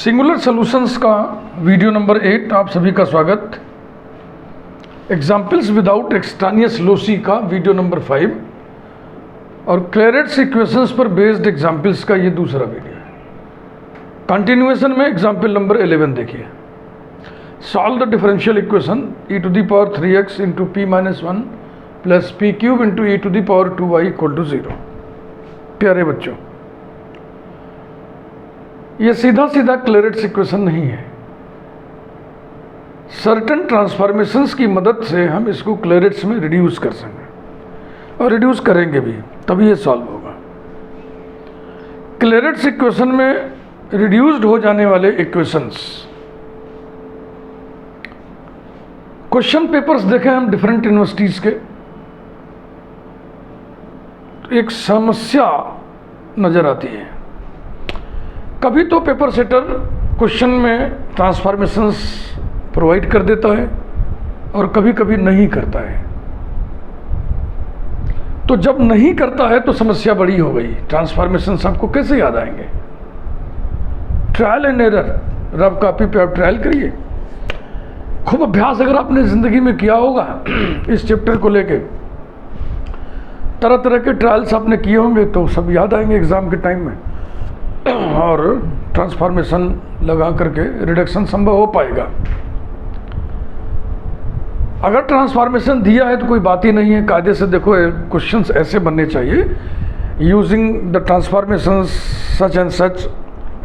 Singular solutions का video number 8 आप सभी का स्वागत। एग्जाम्पल्स विदाउट एक्सट्रानियस लोसी का वीडियो नंबर 5 और क्लेरेट्स इक्वेशंस पर बेस्ड एग्जाम्पल्स का ये दूसरा वीडियो है। कंटिन्यूएशन में एग्जाम्पल नंबर 11 देखिए। Solve the differential equation e⁻³3x into p - 1 plus p³ into e⁻² equal to 0। प्यारे बच्चों, ये सीधा सीधा क्लेरेट्स इक्वेशन नहीं है। सर्टेन ट्रांसफॉर्मेशंस की मदद से हम इसको क्लेरेट्स में रिड्यूस कर सकते और रिड्यूस करेंगे भी, तभी ये सॉल्व होगा। क्लेरेट्स इक्वेशन में रिड्यूस्ड हो जाने वाले इक्वेशंस, क्वेश्चन पेपर्स देखें हम डिफरेंट यूनिवर्सिटीज के, तो एक समस्या नजर आती है। कभी तो पेपर सेटर क्वेश्चन में ट्रांसफॉर्मेशंस प्रोवाइड कर देता है और कभी कभी नहीं करता है। तो जब नहीं करता है तो समस्या बड़ी हो गई। ट्रांसफॉर्मेशंस आपको कैसे याद आएंगे? ट्रायल एंड एरर, रब कॉपी पे आप ट्रायल करिए। खूब अभ्यास अगर आपने ज़िंदगी में किया होगा इस चैप्टर को लेके, तरह तरह के ट्रायल्स आपने किए होंगे तो सब याद आएंगे एग्ज़ाम के टाइम में, और ट्रांसफॉर्मेशन लगा करके रिडक्शन संभव हो पाएगा। अगर ट्रांसफॉर्मेशन दिया है तो कोई बात ही नहीं है। कायदे से देखो, क्वेश्चंस ऐसे बनने चाहिए, using the transformation such and such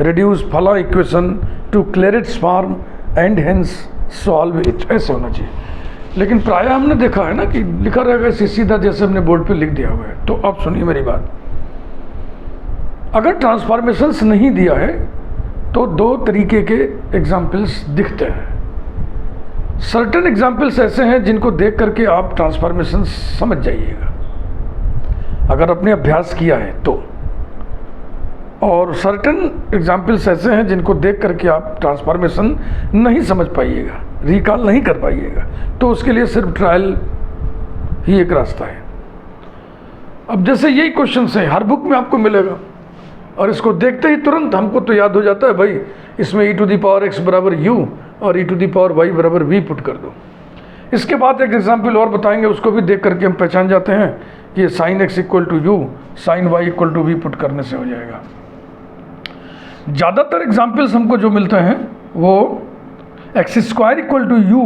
reduce फला equation to Clairaut's form and hence solve it, ऐसे होना चाहिए। लेकिन प्रायः हमने देखा है ना कि लिखा रहेगा सीधा जैसे हमने बोर्ड पे लिख दिया हुआ है। तो अब सुनिए मेरी बात, अगर ट्रांसफॉर्मेशंस नहीं दिया है तो दो तरीके के एग्जाम्पल्स दिखते हैं। सर्टेन एग्जाम्पल्स ऐसे हैं जिनको देख करके आप ट्रांसफॉर्मेशंस समझ जाइएगा अगर आपने अभ्यास किया है तो, और सर्टेन एग्जाम्पल्स ऐसे हैं जिनको देख करके आप ट्रांसफॉर्मेशन नहीं समझ पाइएगा, रिकॉल नहीं कर पाइएगा। तो उसके लिए सिर्फ ट्रायल ही एक रास्ता है। अब जैसे यही क्वेश्चन है, हर बुक में आपको मिलेगा और इसको देखते ही तुरंत हमको तो याद हो जाता है, भाई इसमें e⁻x बराबर u और e⁻y बराबर v पुट कर दो। इसके बाद एक एग्जाम्पल और बताएंगे, उसको भी देख करके हम पहचान जाते हैं कि ये sin x equal to u, sin y equal to v put करने से हो जाएगा। ज़्यादातर एग्जाम्पल्स हमको जो मिलते हैं वो x² equal to u,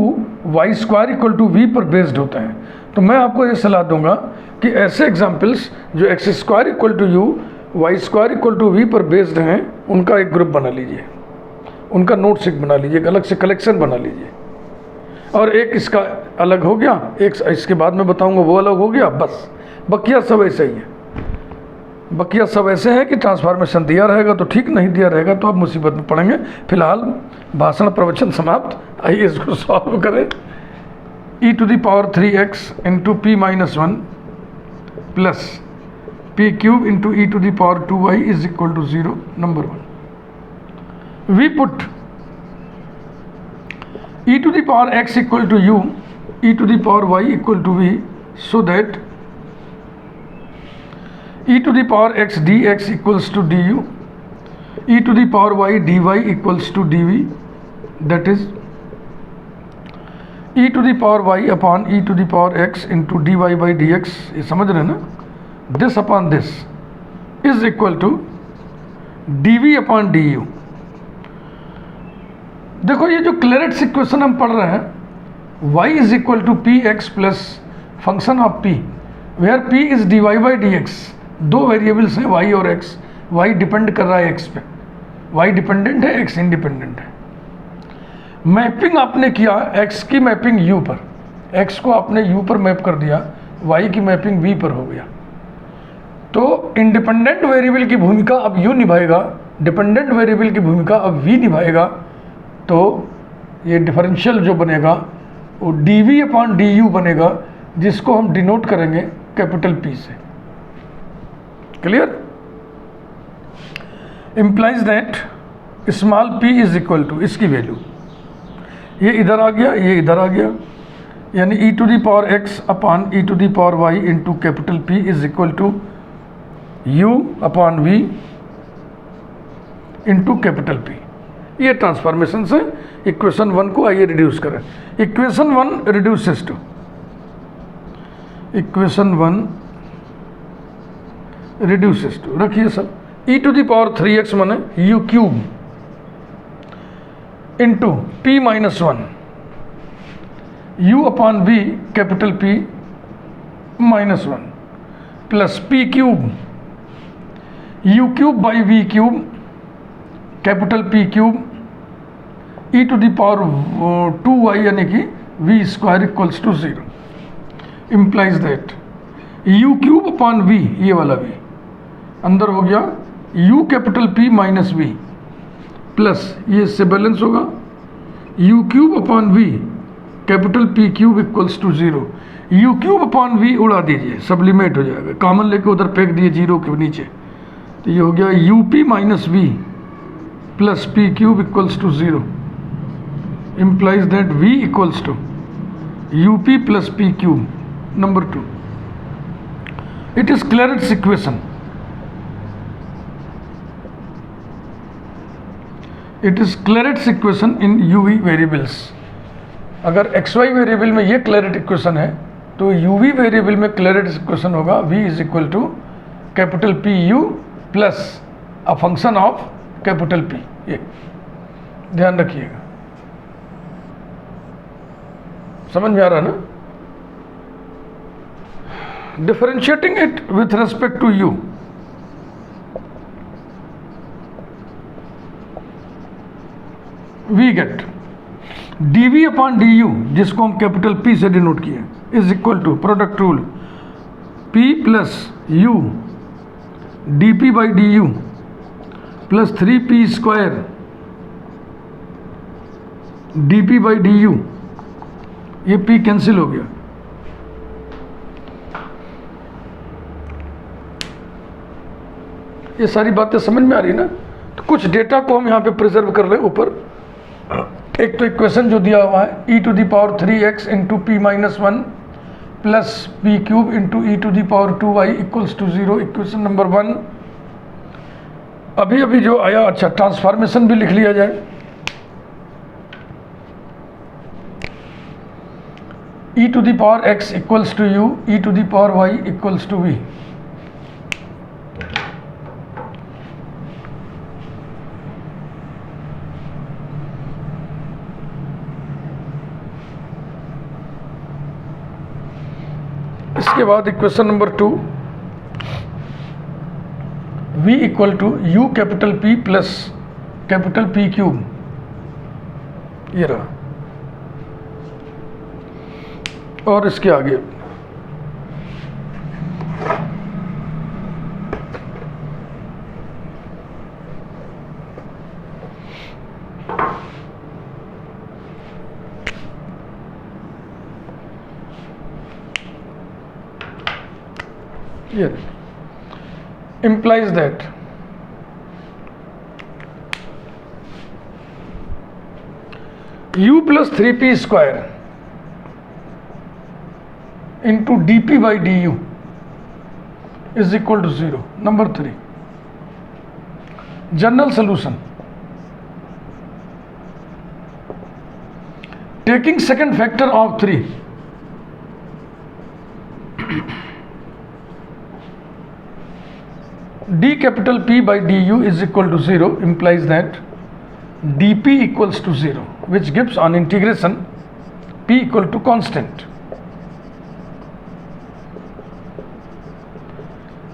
y² equal to v पर बेस्ड होते हैं। तो मैं आपको ये सलाह दूंगा कि ऐसे एग्जाम्पल्स जो x² equal to u, y² equal to v पर बेस्ड हैं, उनका एक ग्रुप बना लीजिए, उनका नोट्स एक बना लीजिए, अलग से कलेक्शन बना लीजिए। और एक इसका अलग हो गया, एक इसके बाद में बताऊंगा वो अलग हो गया, बस। बकिया सब ऐसे ही है। बकिया सब ऐसे हैं कि ट्रांसफॉर्मेशन दिया रहेगा तो ठीक, नहीं दिया रहेगा तो आप मुसीबत में पड़ेंगे। फिलहाल भाषण प्रवचन समाप्त। आइए इसको सॉल्व करें। e⁻³ into p - 1 plus p³ into e⁻² is equal to 0, number 1। We put e⁻x equal to u, e⁻y equal to v, so that e⁻x dx equals to du, e⁻y dy equals to dv, that is e⁻y upon e⁻x into dy by dx। ये समझ रहे हैं ना? This upon this is equal to dv upon du। देखो ये जो क्लेरेट्स equation हम पढ़ रहे हैं, y is equal to p x plus function of p, where p is dy by dx। दो वेरिएबल्स हैं y और x। y डिपेंड कर रहा है x पे, y डिपेंडेंट है, x इंडिपेंडेंट है। मैपिंग आपने किया x की मैपिंग u पर, x को आपने u पर मैप कर दिया, y की मैपिंग v पर हो गया। तो इंडिपेंडेंट वेरिएबल की भूमिका अब u निभाएगा, डिपेंडेंट वेरिएबल की भूमिका अब v निभाएगा। तो ये डिफरेंशियल जो बनेगा वो dv अपॉन du बनेगा, जिसको हम डिनोट करेंगे कैपिटल P से। Clear? Implies that small p is equal to, इसकी वैल्यू ये इधर आ गया, ये इधर आ गया, यानी e⁻x upon e⁻y into capital P is equal to u upon v into capital P। ये ट्रांसफॉर्मेशन से इक्वेशन 1 को आइए रिड्यूस करें। Equation 1 reduces to, equation 1 reduces to, रखिए सर, e⁻3x माने u cube into p minus 1 u upon v capital P minus 1 plus p cube u cube by v cube capital P cube e⁻2y यानी कि v square equals to 0 implies that u cube upon v, ये वाला v अंदर हो गया u capital P minus v plus ये इससे balance होगा u cube upon v capital P cube equals to 0। u cube upon v उड़ा दीजिए, सब्लिमेट हो जाएगा, कॉमन लेके उधर फेंक दिए 0 के नीचे, तो ये हो गया up minus v plus p cube equals to 0 implies that v equals to up plus p cube. Number 2, it is Clairaut's equation. It is Clairaut's equation in uv variables. अगर xy वेरिएबल में ये Clairaut equation है तो uv variable में Clairaut equation होगा v is equal to capital P u plus a function of capital P। ये ध्यान रखिएगा, समझ में आ रहा ना? Differentiating it with respect to u, we get dv upon du, जिसको हम कैपिटल P से डिनोट किए, is equal to product rule P plus u dp by du plus 3p square dp by du, ये p cancel हो गया। ये सारी बातें समझ में आ रही ना? तो कुछ डेटा को हम यहाँ पे प्रिजर्व कर लें ऊपर। एक तो इक्वेशन जो दिया हुआ है e⁻3x into p minus 1 plus p cube into e⁻2y equals to 0, equation number 1। अभी अभी जो आया, अच्छा ट्रांसफॉर्मेशन भी लिख लिया जाए। e⁻x equals to u, e⁻y equals to v। इसके बाद equation number 2, v equal to u capital P plus capital P cube, ये रहा। और इसके आगे ये implies that u plus 3p square into dp by du is equal to 0. Number 3, general solution. Taking second factor of 3, d capital P by du is equal to 0 implies that dp equals to 0, which gives on integration P equal to constant.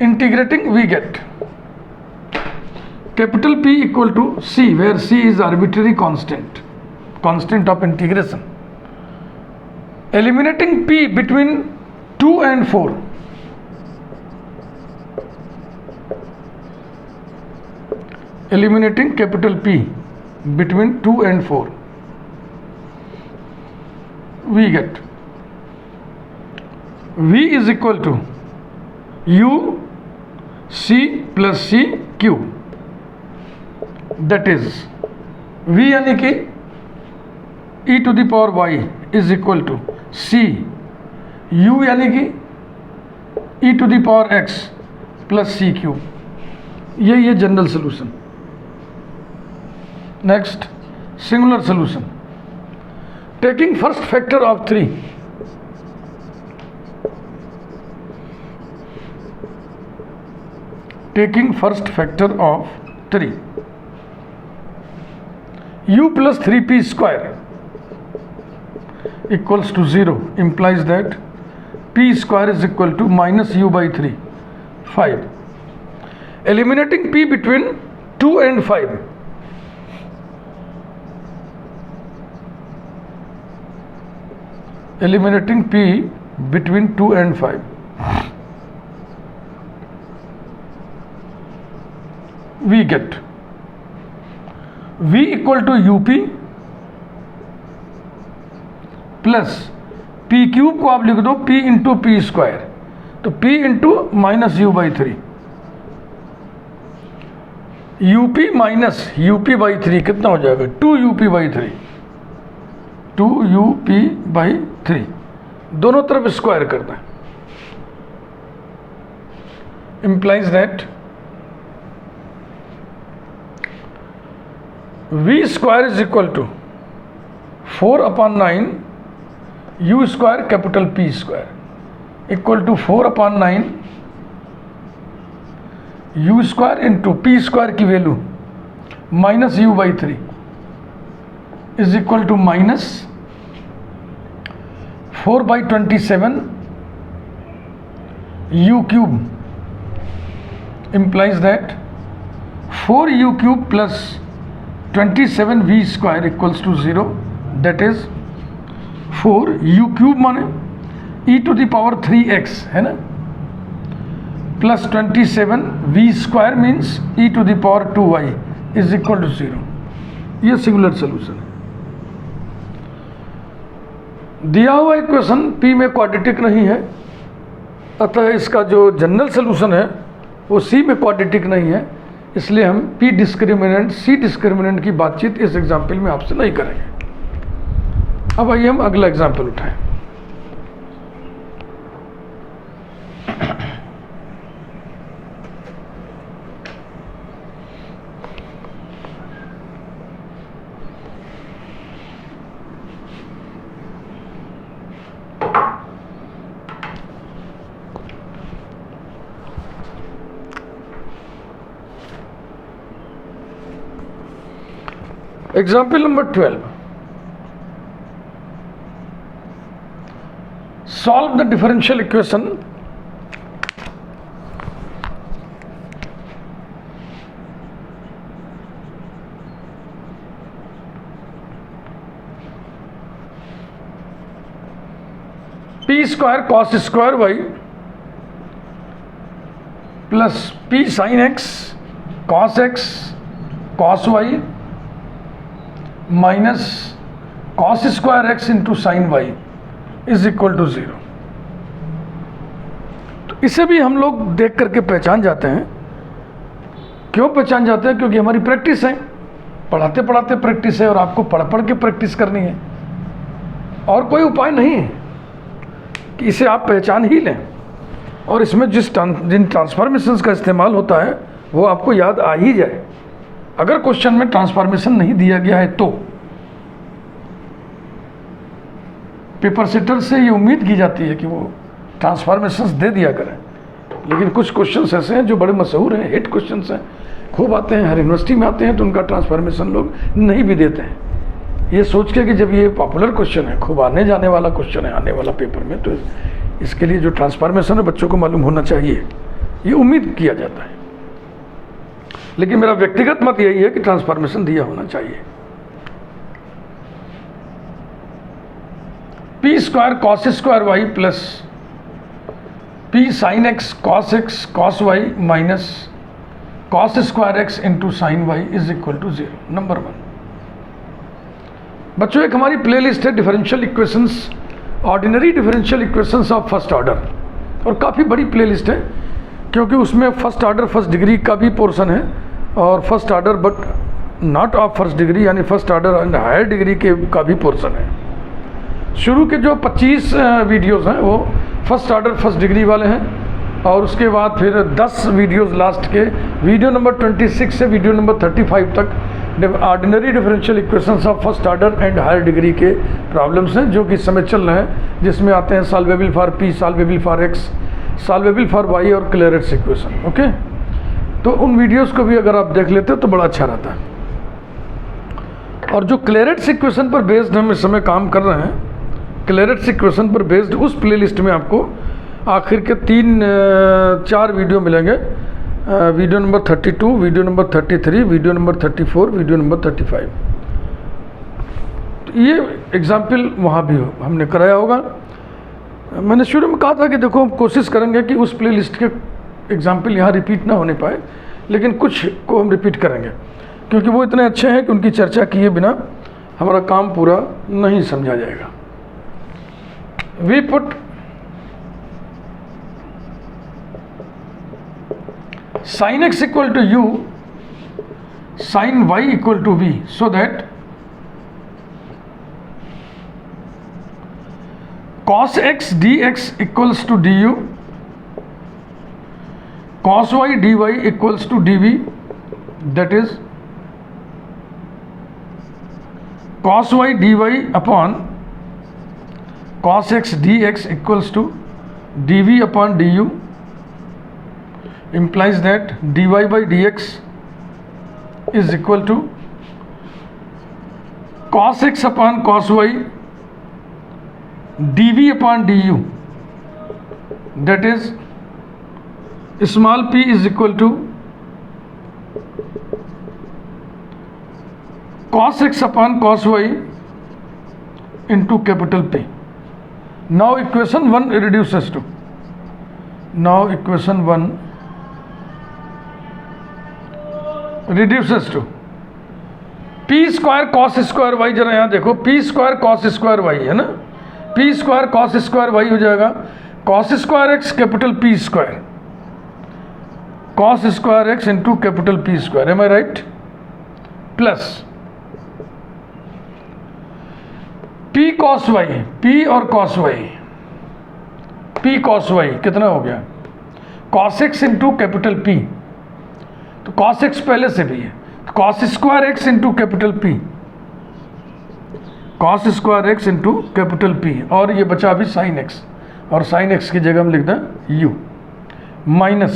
Integrating we get capital P equal to C, where C is arbitrary constant, constant of integration. Eliminating P between 2 and 4, eliminating capital P between 2 and 4, we get V is equal to U C plus C cube, that is V यानी कि e⁻y is equal to C, U यानी कि e⁻x plus C cube। ये general solution. Next, singular solution. Taking first factor of 3, taking first factor of 3, u plus 3p square equals to 0 implies that p square is equal to minus u by 3, 5. Eliminating p between 2 and 5. Eliminating p between 2 and 5. We get v equal to up plus p cube को आप लिख दो p into P square, तो p into minus you by 3, UP minus UP by 3 कितना हो जाएगा 2up by 3, 2up by 3, दोनों तरफ स्क्वायर करना है, implies that v square is equal to 4/9 u square capital P square equal to 4/9 u square into P square की value minus u by 3 is equal to minus 4/27 u cube implies that 4u cube plus 27v square equals to 0, that is 4u cube माने e to the power 3x है ना, plus 27v square means e to the power 2y is equal to 0. ये singular solution है. दिया हुआ equation p में quadratic नहीं है, अतः इसका जो जनरल सोल्यूशन है वो c में क्वाड्रेटिक नहीं है, इसलिए हम p डिस्क्रिमिनेंट c डिस्क्रिमिनेंट की बातचीत इस एग्जाम्पल में आपसे नहीं करेंगे. अब आइए हम अगला एग्जाम्पल उठाएं. Example number 12. Solve the differential equation p square cos square y plus p sin x cos y minus cos square x into sine y is equal to 0. तो इसे भी हम लोग देख करके पहचान जाते हैं. क्यों पहचान जाते हैं? क्योंकि हमारी प्रैक्टिस है, पढ़ाते पढ़ाते प्रैक्टिस है और आपको पढ़ पढ़ के प्रैक्टिस करनी है, और कोई उपाय नहीं है कि इसे आप पहचान ही लें. और इसमें जिन ट्रांसफॉर्मेशंस का इस्तेमाल होता है वो आपको याद आ ही जाए. अगर क्वेश्चन में ट्रांसफॉर्मेशन नहीं दिया गया है तो पेपर सेटर से ये उम्मीद की जाती है कि वो ट्रांसफॉर्मेशंस दे दिया करें, लेकिन कुछ क्वेश्चंस ऐसे हैं जो बड़े मशहूर हैं, हिट क्वेश्चंस हैं, खूब आते हैं, हर यूनिवर्सिटी में आते हैं, तो उनका ट्रांसफॉर्मेशन लोग नहीं भी देते हैं ये सोच के कि जब ये पॉपुलर क्वेश्चन है, खूब आने जाने वाला क्वेश्चन है आने वाला पेपर में, तो इसके लिए जो ट्रांसफॉर्मेशन है बच्चों को मालूम होना चाहिए, ये उम्मीद किया जाता है. लेकिन मेरा व्यक्तिगत मत यही है कि ट्रांसफॉर्मेशन दिया होना चाहिए. P square cos square y plus p sine x cos y minus cos square x into sine y is equal to 0. Number 1. बच्चों एक हमारी प्ले लिस्ट है differential equations, ordinary differential equations of first order, और काफ़ी बड़ी play list है क्योंकि उसमें फर्स्ट ऑर्डर फर्स्ट डिग्री का भी पोर्शन है और first order but not of first degree यानी first order and higher degree के का भी पोर्शन है. शुरू के जो 25 वीडियोस हैं वो फर्स्ट ऑर्डर फर्स्ट डिग्री वाले हैं और उसके बाद फिर 10 वीडियोस लास्ट के, वीडियो नंबर 26 से वीडियो नंबर 35 तक ordinary differential equations of first order and higher degree के प्रॉब्लम्स हैं जो कि इस समय चल रहे हैं, जिसमें आते हैं solvable for p, solvable for x, solvable for y और क्लेरेट्स इक्वेशन। ओके, तो उन वीडियोस को भी अगर आप देख लेते हो तो बड़ा अच्छा रहता है। और जो क्लेरेट्स इक्वेशन पर बेस्ड हम इस समय काम कर रहे हैं, क्लेरेट्स इक्वेशन पर बेस्ड उस प्लेलिस्ट में आपको आखिर के 3-4 वीडियो मिलेंगे। Video number 32, video number 33, video number 34, video number 35। तो ये एग्जाम्पल वहाँ भी हमने कराया होगा। मैंने शुरू में कहा था कि देखो हम कोशिश करेंगे कि उस प्लेलिस्ट के एग्जाम्पल यहाँ रिपीट ना होने पाए, लेकिन कुछ को हम रिपीट करेंगे क्योंकि वो इतने अच्छे हैं कि उनकी चर्चा किए बिना हमारा काम पूरा नहीं समझा जाएगा। We put sin x equal to u, sin y equal to v, so that cos x dx equals to du, cos y dy equals to dv, that is cos y dy upon cos x dx equals to dv upon du, implies that dy by dx is equal to cos x upon cos y dv upon du, that is small p is equal to cos x upon cos y into capital P. Now equation 1 reduces to, now equation 1 reduces to p square cos square y, जरा यहाँ देखो p square cos square y है ना, p square cos square y हो जाएगा cos square x capital p square cos square x into capital p square, am I right, plus p cos y, p और cos y, p cos y कितना हो गया cos x into capital p, तो cos x पहले से भी है, तो cos square x into capital P, cos square x into capital P, और ये बचा अभी sin x, और sin x की जगह हम लिख दें u, minus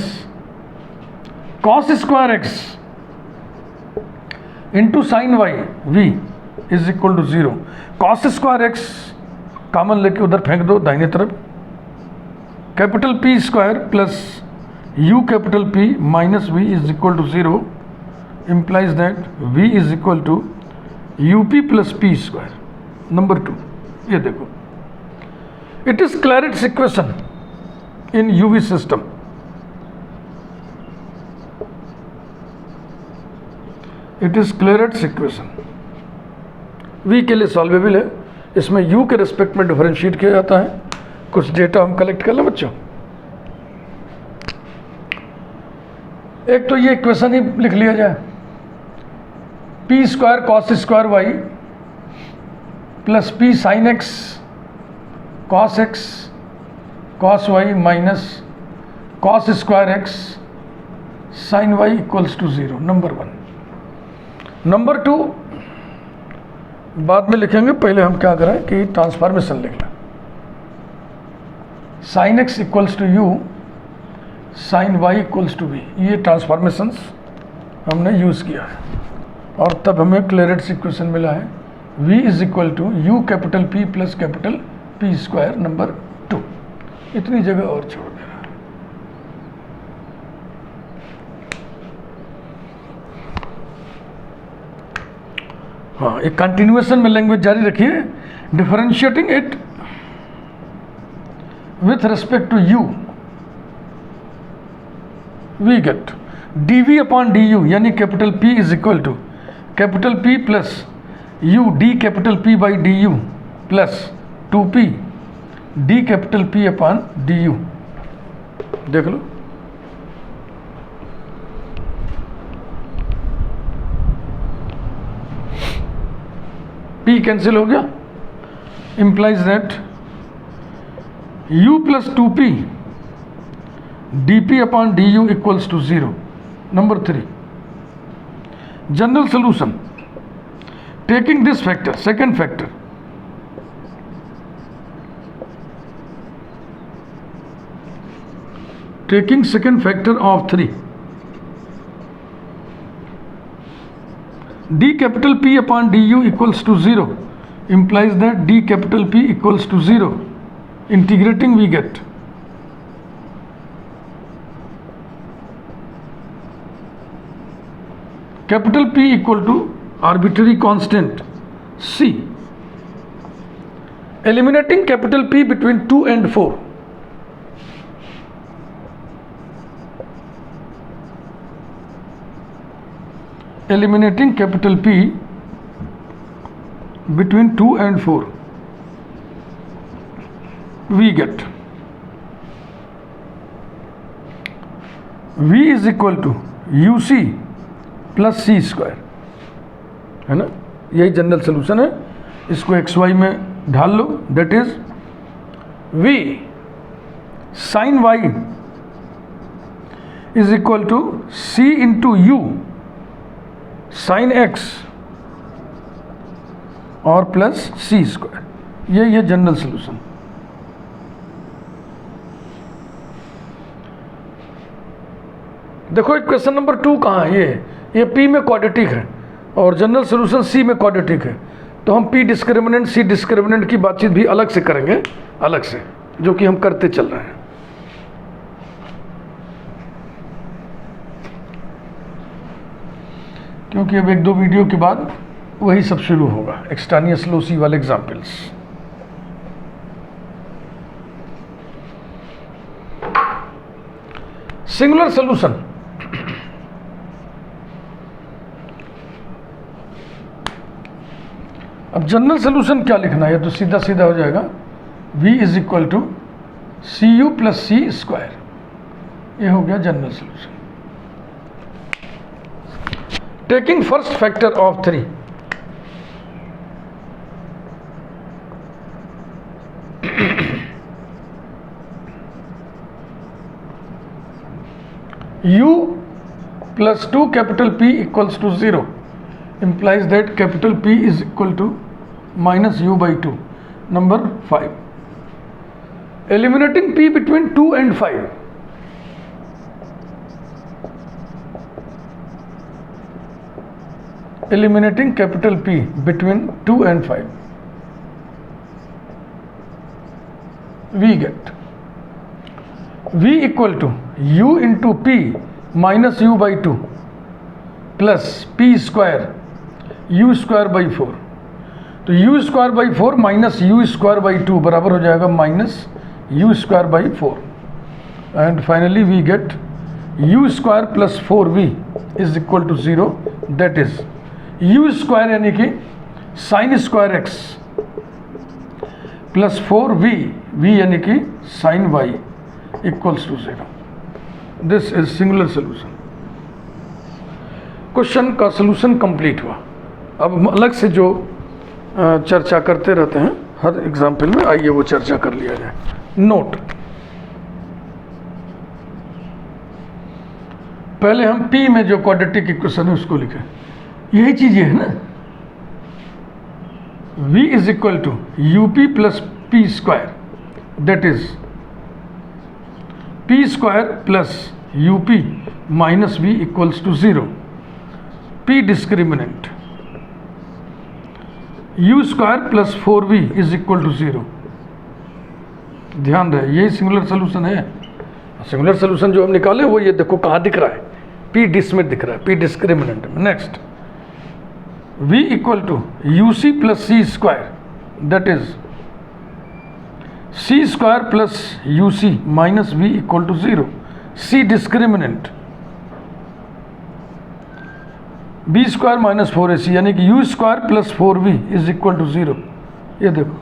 cos square x into sin y v is equal to 0। cos square x common लेके उधर फेंक दो दाहिने तरफ, capital P square plus u capital P minus v is equal to 0, implies that v is equal to up plus p square. Number 2, ये देखो, it is Claret's equation in UV system. It is Claret's equation. v के लिए solvable है, इसमें u के respect में differentiate किया जाता है। कुछ डेटा हम कलेक्ट कर लें बच्चों। एक तो ये इक्वेशन ही लिख लिया जाए, p square cos square y plus p sin x cos x cos y minus cos square x sin y equals to 0, number 1। Number 2 बाद में लिखेंगे, पहले हम क्या करें कि ट्रांसफॉर्मेशन लिख लें। sin x equals to u, sin y equals to v, ये ट्रांसफॉर्मेशंस हमने यूज़ किया है, और तब हमें क्लेरेट्स इक्वेशन मिला है v is equal to u capital P plus capital P square, number 2। इतनी जगह और छोड़ दे रहा है। हाँ, एक कंटिन्यूएशन में लैंग्वेज जारी रखिए। Differentiating it with respect to u, we get dv upon du, यानी capital P is equal to capital P plus u d capital P by du plus 2p d capital P upon du। देख लो, p cancel हो गया, implies that u plus 2p dp upon du equals to 0. Number 3, general solution. Taking this factor, second factor, taking second factor of 3, d capital P upon du equals to 0 implies that d capital P equals to 0. Integrating we get capital P equal to arbitrary constant C. Eliminating capital P between 2 and 4. Eliminating capital P between 2 and 4, we get V is equal to UC plus c square, है ना, यही general solution है. इसको x y में ढाल लो. That is V sine y is equal to c into u sine x और plus c square. ये जनरल सोल्यूशन. देखो इक्वेशन नंबर 2 कहाँ है? ये P में क्वाड्रेटिक है और जनरल सोल्यूशन C में क्वाड्रेटिक है. तो हम P डिस्क्रिमिनेंट C डिस्क्रिमिनेंट की बातचीत भी अलग से करेंगे, अलग से, जो कि हम करते चल रहे हैं. क्योंकि अब 1-2 वीडियो के बाद वही सब शुरू होगा, एक्सट्रानियस लॉसी वाले एग्जाम्पल्स. Singular solution. अब जनरल सोल्यूशन क्या लिखना है? तो सीधा सीधा हो जाएगा V is equal to c u plus c square. ये हो गया general solution. Taking first factor of 3, u plus 2 capital P equals to 0 implies that capital P is equal to minus u by 2. Number 5, eliminating P between 2 and 5. Eliminating capital P between 2 and 5, we get V equal to u into P minus u by 2 plus P square u square by 4. तो u square by 4 minus u square by 2 बराबर हो जाएगा minus u square by 4. And finally we get u square plus 4v is equal to 0. That is u square यानी कि sine square x plus 4v, v यानी कि sine y equals to 0. This is singular solution. Question का solution complete हुआ. अब हम अलग से जो चर्चा करते रहते हैं हर एग्जाम्पल में, आइए वो चर्चा कर लिया जाए. नोट, पहले हम P में जो क्वाड्रेटिक इक्वेशन है उसको लिखें. यही चीज है ना, V is equal to UP plus P square. That is P square plus UP minus V equals to 0. P discriminant U square plus 4V is equal to 0. ध्यान रहे यही सिंगुलर सोल्यूशन है. सिंगुलर सोल्यूशन जो हम निकाले वो ये देखो कहाँ दिख रहा है, P डिस्मिट दिख रहा है, P डिस्क्रिमिनेंट में. Next, V equal to UC plus C square. That is C square plus UC minus V equal to 0. C discriminant B square minus 4AC यानी कि U square plus 4V is equal to 0. ये देखो,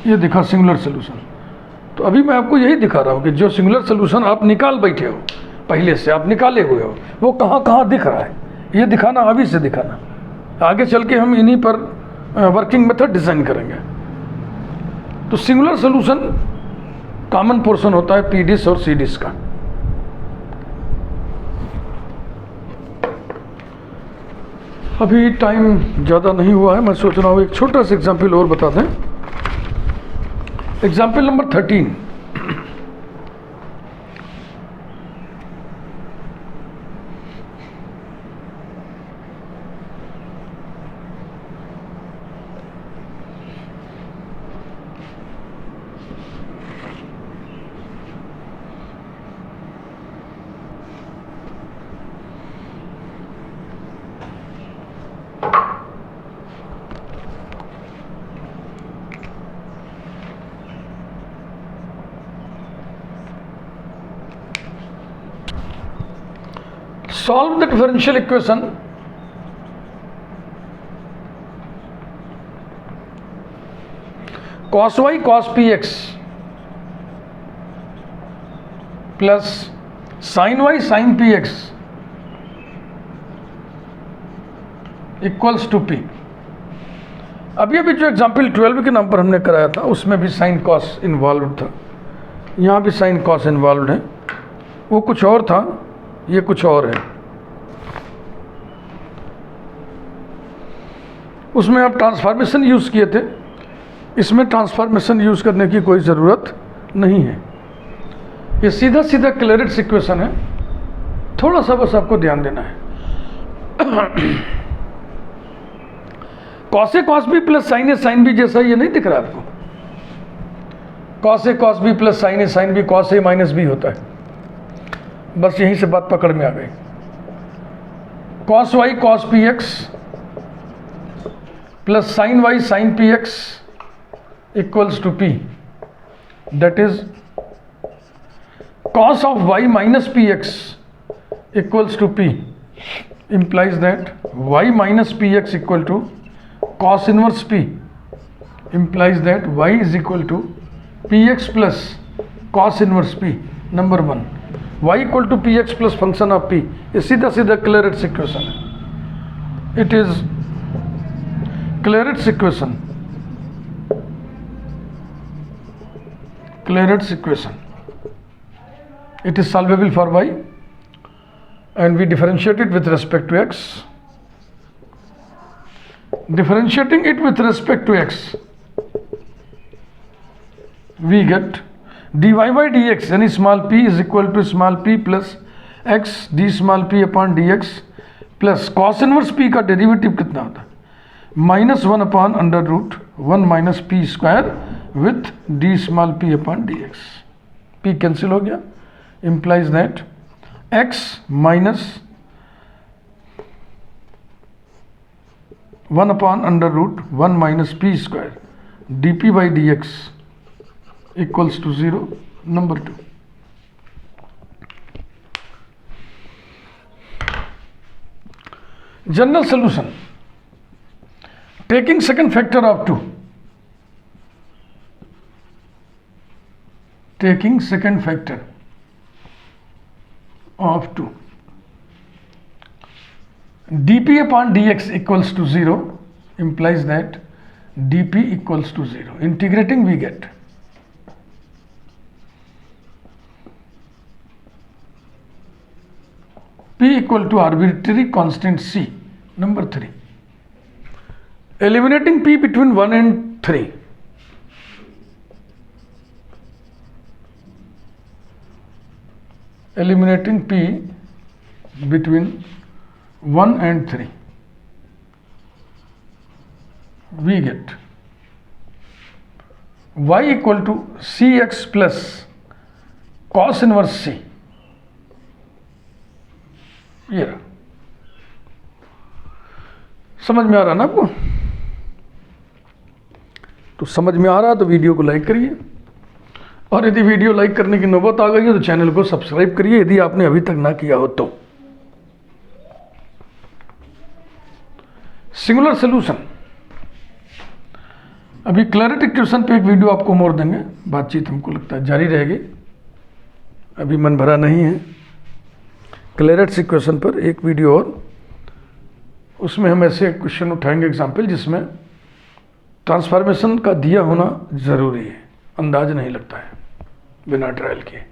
ये दिखा singular solution. तो अभी मैं आपको यही दिखा रहा हूँ कि जो सिंगुलर सोल्यूशन आप निकाल बैठे हो, पहले से आप निकाले हुए हो, वो कहाँ कहाँ दिख रहा है, ये दिखाना अभी से दिखाना. आगे चल के हम इन्हीं पर वर्किंग मेथड डिज़ाइन करेंगे. तो सिंगुलर सोल्यूशन कॉमन पोर्शन होता है पी डिस और सी डिस का। अभी टाइम ज़्यादा नहीं हुआ है, मैं सोच रहा हूँ एक छोटा सा एग्जाम्पल और बता दें। Example number 13। Solve the differential equation cos y cos px plus sin y sin px equals to p। अभी जो एग्जाम्पल 12 के नाम पर हमने कराया था उसमें भी साइन कॉस इन्वॉल्व था, यहाँ भी साइन कॉस इन्वॉल्व है। वो कुछ और था, ये कुछ और है। उसमें आप ट्रांसफॉर्मेशन यूज़ किए थे, इसमें ट्रांसफॉर्मेशन यूज़ करने की कोई ज़रूरत नहीं है। ये सीधा सीधा क्लेरेट्स इक्वेशन है, थोड़ा सा बस आपको ध्यान देना है। Cos A cos B plus sign A sine B जैसा ये नहीं दिख रहा आपको? Cos A cos B plus sign A sine B cos A minus B होता है। बस यहीं से बात पकड़ में आ गई। Cos y cos p x plus sine y sine p x equals to p, that is cos of y minus px equals to p, implies that y minus px equal to cos inverse p, implies that y is equal to px plus cos inverse p, number 1। y equal to px plus function of p, ये सीधा सीधा Clairaut's equation है। It is Clairaut's equation, Clairaut's equation. It is solvable for y and we differentiate it with respect to x. Differentiating it with respect to x, we get dy by dx यानी small p is equal to small p plus x d small p upon dx plus cos inverse p का derivative कितना होता है? -1 upon under root 1 minus p square with d small p upon dx। p cancel हो गया, implies that x minus 1 upon under root 1 minus p square dp by dx equals to 0, number 2। General solution, taking second factor of 2, taking second factor of 2, dp upon dx equals to 0, implies that dp equals to 0। integrating we get p equal to arbitrary constant c, number 3। eliminating p between 1 and 3, eliminating p between 1 and 3, we get y equal to cx plus cos inverse c। ये रहा, समझ में आ रहा ना आपको? तो समझ में आ रहा है तो वीडियो को लाइक करिए, और यदि वीडियो लाइक करने की नौबत आ गई है तो चैनल को सब्सक्राइब करिए यदि आपने अभी तक ना किया हो तो। सिंगुलर सॉल्यूशन, अभी क्लैरिटी इक्वेशन पे एक वीडियो आपको मोड़ देंगे, बातचीत हमको लगता है जारी रहेगी, अभी मन भरा नहीं है। क्लैरिटी इक्वेशन पर एक वीडियो और, उसमें हम ऐसे क्वेश्चन उठाएंगे एग्जाम्पल जिसमें ट्रांसफॉर्मेशन का दिया होना ज़रूरी है, अंदाज नहीं लगता है। बिना ट्रायल किए।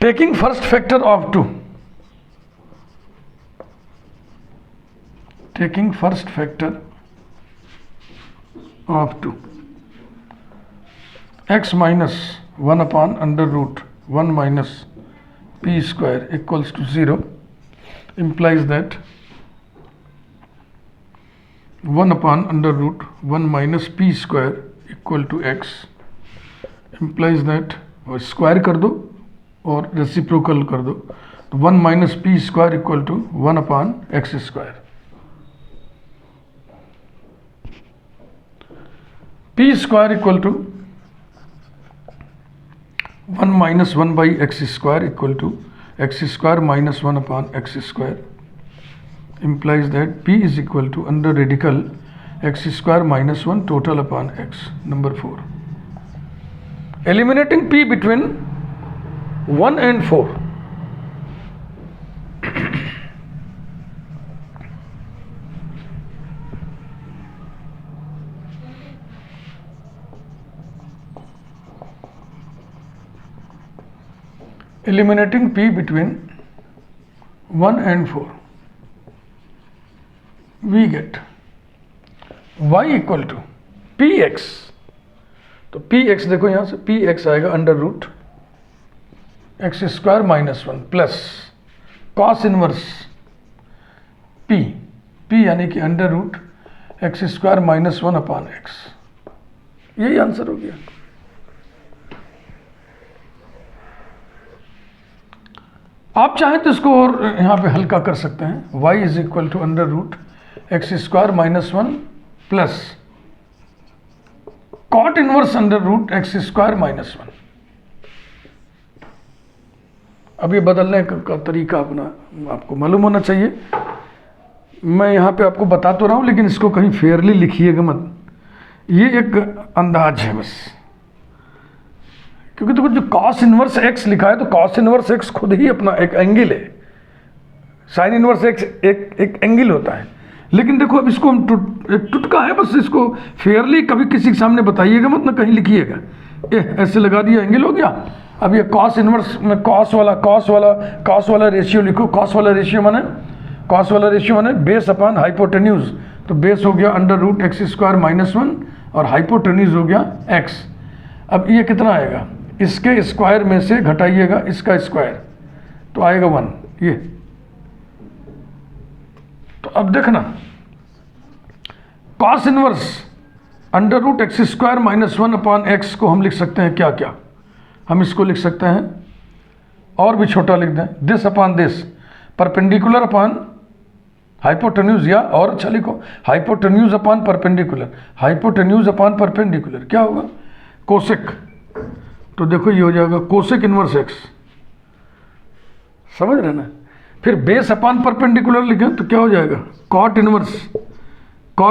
Taking first factor of 2, taking first factor of 2, x minus 1 upon under root 1 minus p square equals to 0 implies that 1 upon under root 1 minus p square equal to x implies that, और square कर दो और reciprocal कर दो, तो 1 minus p square equal to 1 upon x square. P square equal to 1 minus 1 by x square equal to x square minus 1 upon x square implies that p is equal to under radical x square minus 1 total upon x. Number 4. Eliminating p between 1 and 4. Eliminating p between 1 and 4. We get y equal to p x, तो p x देखो यहाँ से p x आएगा under root x square minus 1 plus cos inverse p, p यानी कि under root x square minus 1 upon x. यही answer हो गया। आप चाहें तो इसको और यहाँ पे हल्का कर सकते हैं। y is equal to under root x square minus 1 plus cot inverse under root x square minus 1। अब ये बदलने का तरीका अपना आपको मालूम होना चाहिए। मैं यहाँ पे आपको बता तो रहा हूँ, लेकिन इसको कहीं फेयरली लिखिएगा मत। ये एक अंदाज है बस, क्योंकि तो जो कॉस इनवर्स एक्स लिखा है तो कॉस इनवर्स एक्स खुद ही अपना एक एंगल है, साइन इनवर्स एक्स एक एंगल होता है। लेकिन देखो अब इसको हम एक टुटका है बस, इसको फेयरली कभी किसी के सामने बताइएगा मत ना कहीं लिखिएगा। ऐसे लगा दिया एंगल हो गया। अब ये कॉस इनवर्स में कॉस वाला रेशियो लिखो। कॉस वाला रेशियो माने बेस अपॉन हाइपोटेन्यूज, तो बेस हो गया under root x square minus 1 और हाइपोटेन्यूज हो गया एक्स। अब ये कितना आएगा, इसके स्क्वायर में से घटाइएगा इसका स्क्वायर तो आएगा 1। ये तो अब देखना cos inverse under root x square minus 1 upon x को हम लिख सकते हैं क्या क्या, हम इसको लिख सकते हैं और भी छोटा लिख दें, this upon this perpendicular upon hypotenuse, या और अच्छा लिखो hypotenuse upon perpendicular, hypotenuse upon perpendicular क्या होगा कोसेक। तो देखो ये हो जाएगा कोसेक इनवर्स एक्स, समझ रहे ना। फिर बेस अपॉन परपेंडिकुलर लिखें तो क्या हो जाएगा cot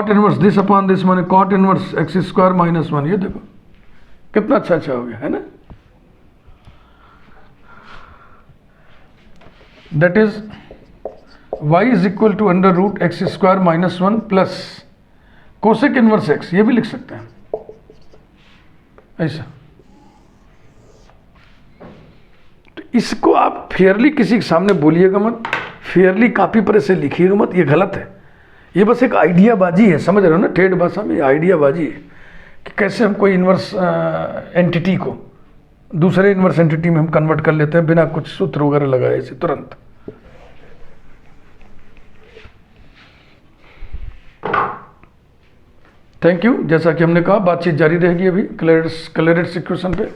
inverse this upon this माने cot inverse x square minus 1। ये देखो कितना अच्छा हो गया है ना। That is y is equal to under root x square minus 1 plus cosec inverse x, ये भी लिख सकते हैं ऐसा। तो इसको आप फेयरली किसी के सामने बोलिएगा मत, फेयरली कॉपी पर ऐसे लिखिएगा मत, ये गलत है। ये बस एक आइडिया बाजी है, समझ रहे हो ना, ठेठ भाषा में आइडिया बाजी है कि कैसे हम कोई इनवर्स एंटिटी को दूसरे इनवर्स एंटिटी में हम कन्वर्ट कर लेते हैं बिना कुछ सूत्र वगैरह लगाए ऐसे तुरंत। Thank you. जैसा कि हमने कहा बातचीत जारी रहेगी अभी क्लैरिट्स इक्वेशन पे।